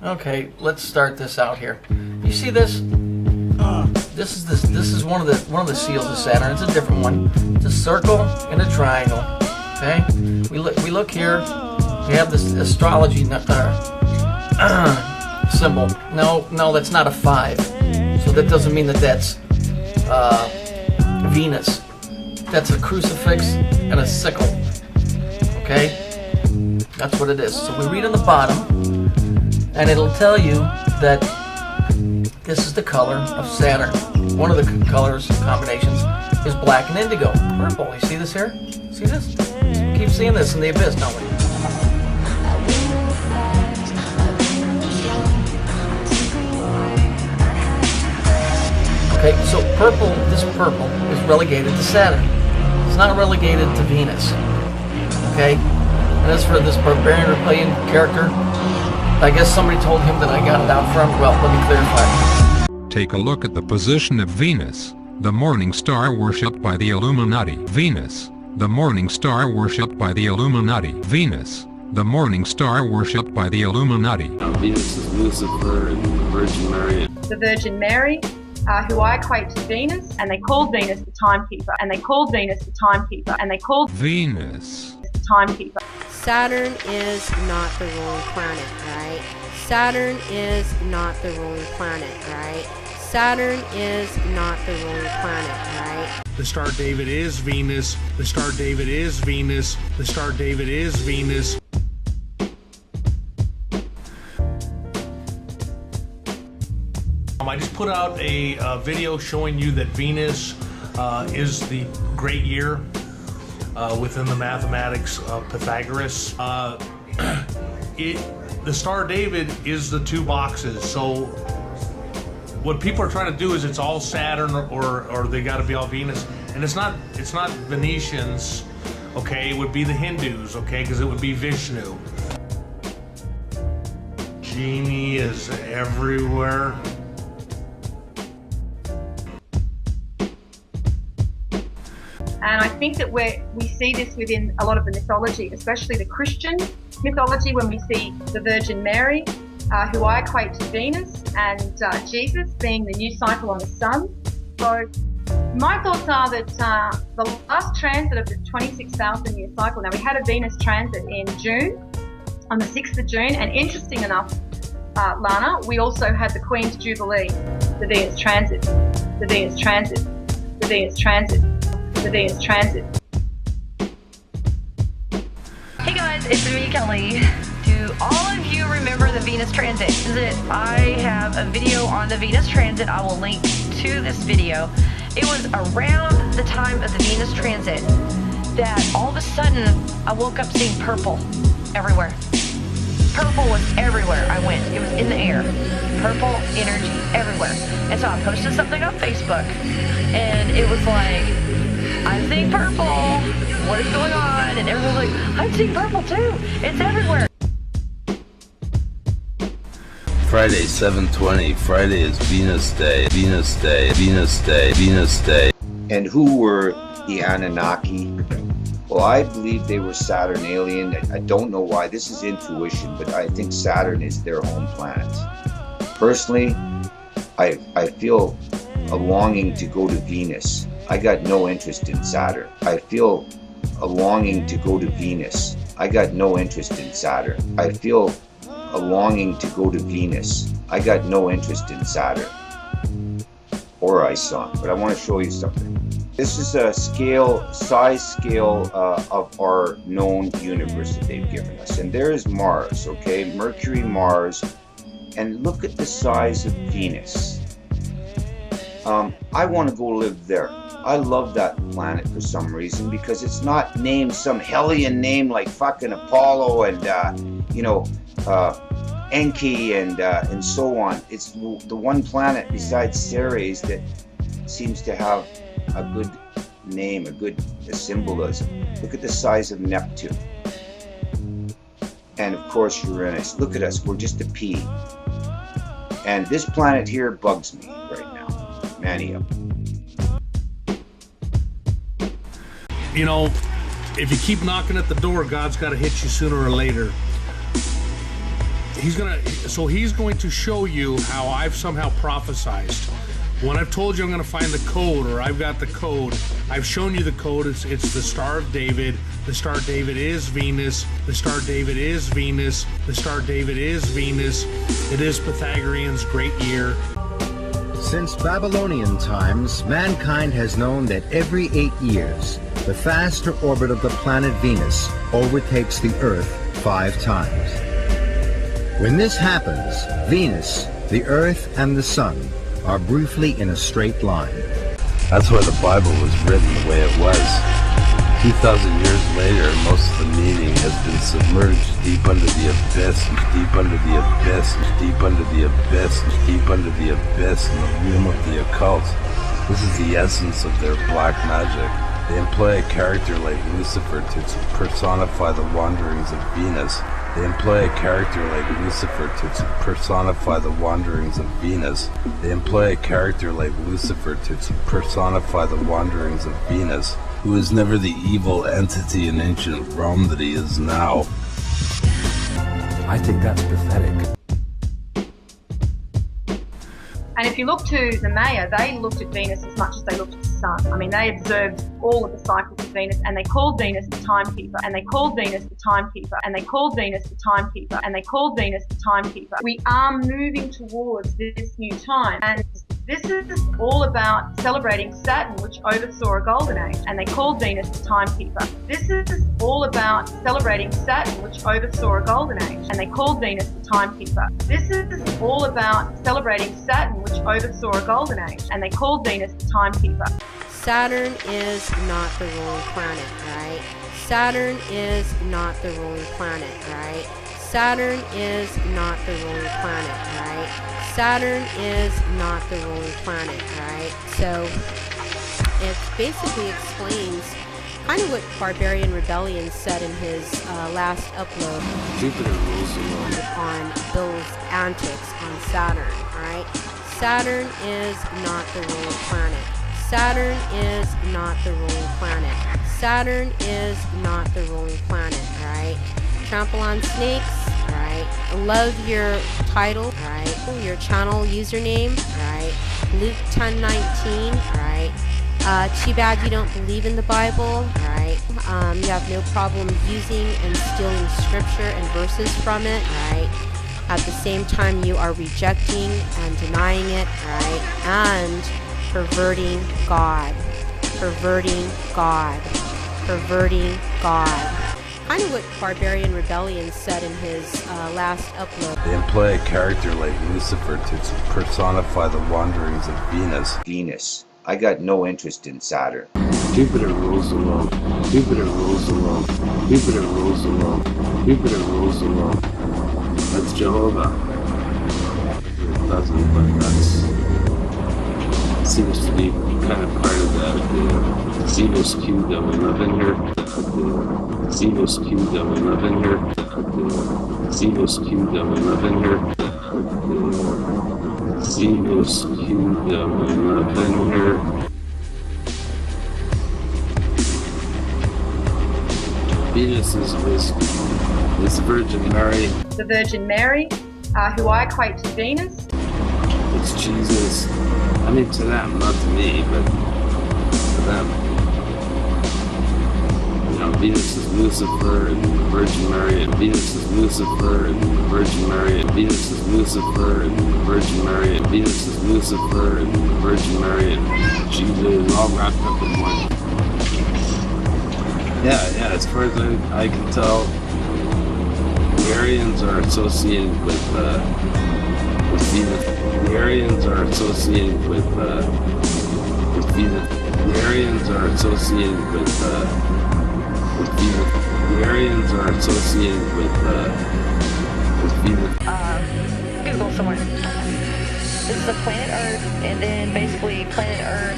Okay, let's start this out here. You see this? This is one of the seals of Saturn. It's a different one. It's a circle and a triangle. Okay? We look here. We have this astrology symbol. No, that's not a 5. So that doesn't mean that that's Venus. That's a crucifix and a sickle. Okay? That's what it is. So we read on the bottom, and it'll tell you that this is the color of Saturn. One of the colors combinations is black and indigo. Purple. You see this here? See this? We keep seeing this in the abyss, don't we? Okay, so this purple is relegated to Saturn. It's not relegated to Venus. Okay? And as for this barbarian reptilian character, I guess somebody told him that I got it out from. Well, let me clarify. Take a look at the position of Venus, the morning star worshipped by the Illuminati. Venus, the morning star worshipped by the Illuminati. Venus, the morning star worshipped by the Illuminati. Venus is Lucifer and the Virgin Mary. The Virgin Mary, who I equate to Venus, and they called Venus the timekeeper, and they called Venus the timekeeper, and they called Venus the timekeeper. Saturn is not the ruling planet, right? Saturn is not the ruling planet, right? Saturn is not the ruling planet, right? The Star David is Venus. The Star David is Venus. The Star David is Venus. I just put out a video showing you that Venus is the great year within the mathematics of Pythagoras. The Star David is the 2 boxes. So what people are trying to do is it's all Saturn or they got to be all Venus, and it's not Venetians. Okay, it would be the Hindus. Okay, because it would be Vishnu. Genie is everywhere. And I think that we see this within a lot of the mythology, especially the Christian mythology, when we see the Virgin Mary, who I equate to Venus, and Jesus being the new cycle on the sun. So my thoughts are that the last transit of the 26,000 year cycle, now we had a Venus transit in June, on the 6th of June, and interesting enough, Lana, we also had the Queen's Jubilee, the Venus transit, the Venus transit, the Venus transit, the Venus transit. Hey guys, it's me, Kelly. Do all of you remember the Venus transit? I have a video on the Venus transit. I will link to this video. It was around the time of the Venus transit that all of a sudden I woke up seeing purple everywhere. Purple was everywhere I went. It was in the air. Purple energy everywhere. And so I posted something on Facebook, and it was like, I'm seeing purple. What is going on? And everyone's like, I'm seeing purple too. It's everywhere. Friday, 7/20. Friday is Venus Day. Venus Day. Venus Day. Venus Day. And who were the Anunnaki? Well, I believe they were Saturnalian. I don't know why. This is intuition, but I think Saturn is their home planet. Personally, I feel a longing to go to Venus. I got no interest in Saturn. I feel a longing to go to Venus. I got no interest in Saturn. I feel a longing to go to Venus. I got no interest in Saturn or Ison, but I want to show you something. This is a size scale of our known universe that they've given us. And there's Mars, okay? Mercury, Mars. And look at the size of Venus. I want to go live there. I love that planet for some reason because it's not named some Hellion name like fucking Apollo and, Enki and so on. It's the one planet besides Ceres that seems to have a good name, a good symbolism. Look at the size of Neptune. And of course Uranus. Look at us, we're just a pea. And this planet here bugs me right now. Mania. You know, if you keep knocking at the door, God's got to hit you sooner or later. he's going to show you how I've somehow prophesized. When I've told you I'm going to find the code, or I've got the code, I've shown you the code. It's the Star of David. The Star of David is Venus. The Star of David is Venus. The Star of David is Venus. It is Pythagorean's great year. Since Babylonian times, mankind has known that every 8 years, the faster orbit of the planet Venus overtakes the Earth 5 times. When this happens, Venus, the Earth, and the Sun are briefly in a straight line. That's why the Bible was written the way it was. 2,000 years later, most of the meaning has been submerged deep under the abyss, deep under the abyss, deep under the abyss, deep under the abyss, in the womb of the occult. This is the essence of their black magic. They employ a character like Lucifer to personify the wanderings of Venus. They employ a character like Lucifer to personify the wanderings of Venus. They employ a character like Lucifer to personify the wanderings of Venus, who is never the evil entity in ancient Rome that he is now. I think that's pathetic. And if you look to the Maya, they looked at Venus as much as they looked at the sun. I mean, they observed all of the cycles of Venus, and they called Venus the timekeeper, and they called Venus the timekeeper, and they called Venus the timekeeper, and they called Venus the timekeeper. We are moving towards this new time, and this is all about celebrating Saturn, which oversaw a golden age, and they called Venus the timekeeper. This is all about celebrating Saturn, which oversaw a golden age, and they called Venus the timekeeper. This is all about celebrating Saturn, which oversaw a golden age, and they called Venus the timekeeper. Saturn is not the ruling planet, right? Saturn is not the ruling planet, right? Saturn is not the ruling planet, right? Saturn is not the ruling planet, right? So it basically explains kind of what Barbarian Rebellion said in his last upload. Jupiter rules the world. On Bill's antics on Saturn, right? Saturn is not the ruling planet. Saturn is not the ruling planet. Saturn is not the ruling planet, right? Trample on snakes, right? Love your title, right? Your channel username, right? Luke 10:19, right? Too bad you don't believe in the Bible, right? You have no problem using and stealing scripture and verses from it, right? At the same time, you are rejecting and denying it, right? And perverting God. Perverting God. Perverting God. Kind of what Barbarian Rebellion said in his last upload. They employ a character like Lucifer to personify the wanderings of Venus. Venus. I got no interest in Saturn. Jupiter rules the world. Jupiter rules the world. Jupiter rules the world. Jupiter rules the world. That's Jehovah. It doesn't, but that's seems to be kind of part of the Xenos cube that we live in here. Xenos cube that we live in here. Xenos cube that we live in here. Xenos cube that we live in here. Venus is Virgin Mary. The Virgin Mary, who I equate to Venus. It's Jesus. I mean, to them, not to me, but to them. You know, Venus is Lucifer and the Virgin Mary, and Venus is Lucifer and the Virgin Mary, and Venus is Lucifer and the Virgin Mary, and Venus is Lucifer and the Virgin Mary, and Jesus is all wrapped up in one. Yeah, as far as I can tell, the Aryans are associated with Venus. The Aryans are associated with Venus. The Aryans are associated with Venus. The Aryans are associated with Venus. Google somewhere. This is the planet Earth, and then basically planet Earth,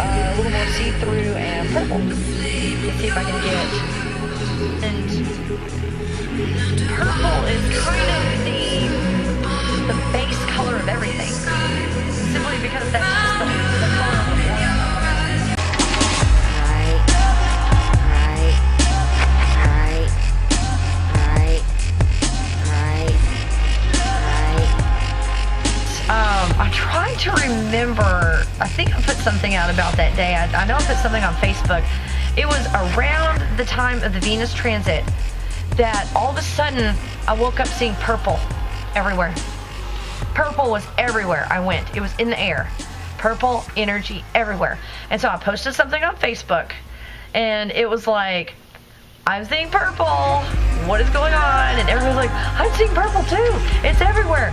a little more see-through and purple. Let's see if I can get. And purple is kind of the base color of everything. Simply because that's just the color of the planet. to remember, I think I put something out about that day. I know I put something on Facebook. It was around the time of the Venus transit that all of a sudden I woke up seeing purple everywhere. Purple was everywhere I went. It was in the air. Purple energy everywhere. And so I posted something on Facebook, and it was like, I'm seeing purple. What is going on? And everyone's like, I'm seeing purple too. It's everywhere.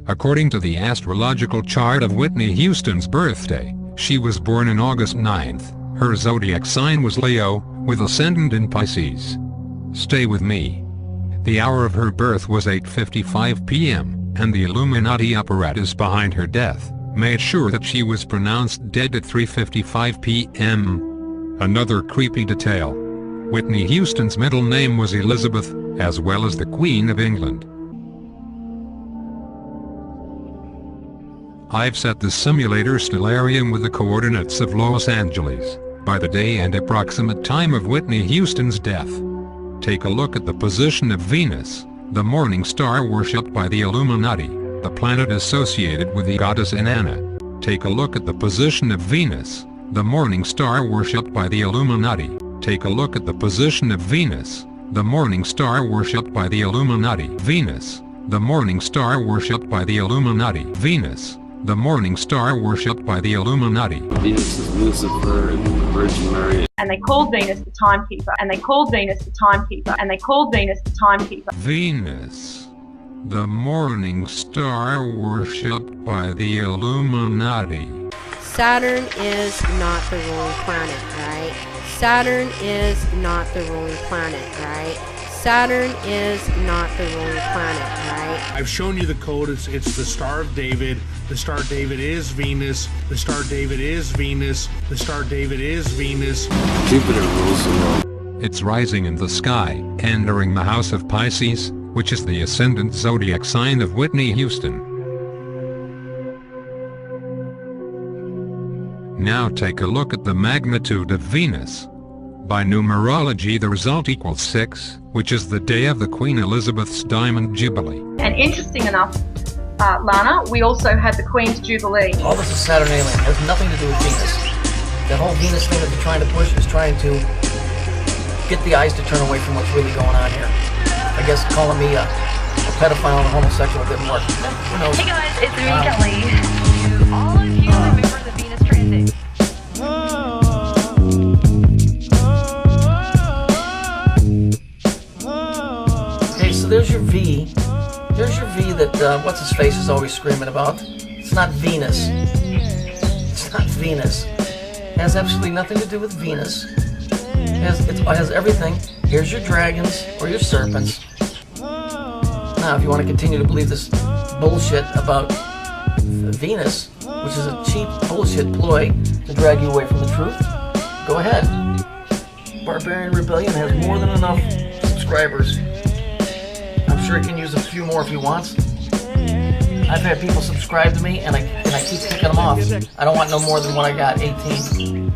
According to the astrological chart of Whitney Houston's birthday, she was born on August 9th. Her zodiac sign was Leo, with ascendant in Pisces. Stay with me. The hour of her birth was 8:55 p.m., and the Illuminati apparatus behind her death made sure that she was pronounced dead at 3:55 p.m. Another creepy detail. Whitney Houston's middle name was Elizabeth, as well as the Queen of England. I've set the simulator stellarium with the coordinates of Los Angeles, by the day and approximate time of Whitney Houston's death. Take a look at the position of Venus, the morning star worshipped by the Illuminati, the planet associated with the goddess Inanna. Take a look at the position of Venus, the morning star worshipped by the Illuminati. Take a look at the position of Venus, the morning star worshipped by the Illuminati. Venus, the morning star worshipped by the Illuminati. Venus, the morning star worshipped by the Illuminati. Venus is Lucifer and the Virgin Mary. And they called Venus the timekeeper. And they called Venus the timekeeper. And they called Venus the timekeeper. Venus, the morning star worshipped by the Illuminati. Saturn is not the ruling planet, right? Saturn is not the ruling planet, right? Saturn is not the ruling planet, right? I've shown you the code. It's the Star of David. The Star of David is Venus. The Star of David is Venus. The Star of David is Venus. Jupiter rules the world. It's rising in the sky, entering the house of Pisces, which is the ascendant zodiac sign of Whitney Houston. Now take a look at the magnitude of Venus. By numerology, the result equals 6, which is the day of the Queen Elizabeth's Diamond Jubilee. And interesting enough, Lana, we also had the Queen's Jubilee. All this is Saturnalian. It has nothing to do with Venus. That whole Venus thing that they're trying to push is trying to get the eyes to turn away from what's really going on here. I guess calling me a pedophile and a homosexual didn't work. Who knows? Hey guys, it's me, Kelly. Do all of you remember the Venus transit? So there's your V. There's your V that what's-his-face is always screaming about. It's not Venus. It's not Venus. It has absolutely nothing to do with Venus. It has everything. Here's your dragons or your serpents. Now, if you want to continue to believe this bullshit about Venus, which is a cheap bullshit ploy to drag you away from the truth, go ahead. Barbarian Rebellion has more than enough subscribers. I'm sure he can use a few more if he wants. I've had people subscribe to me, and I keep kicking them off. I don't want no more than what I got, 18.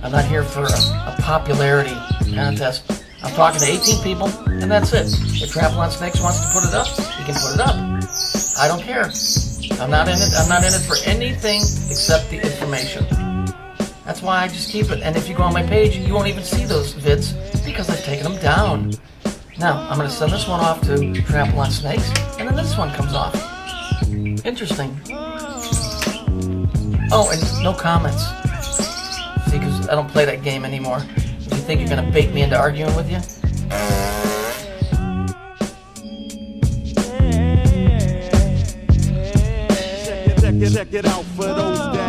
I'm not here for a popularity contest. I'm talking to 18 people, and that's it. If Trample on Snakes wants to put it up, he can put it up. I don't care. I'm not in it. I'm not in it for anything except the information. That's why I just keep it. And if you go on my page, you won't even see those vids because I've taken them down. Now, I'm going to send this one off to Trample on Snakes, and then this one comes off. Interesting. Oh, and no comments. See, because I don't play that game anymore. If you think you're going to bait me into arguing with you? Check it out for those that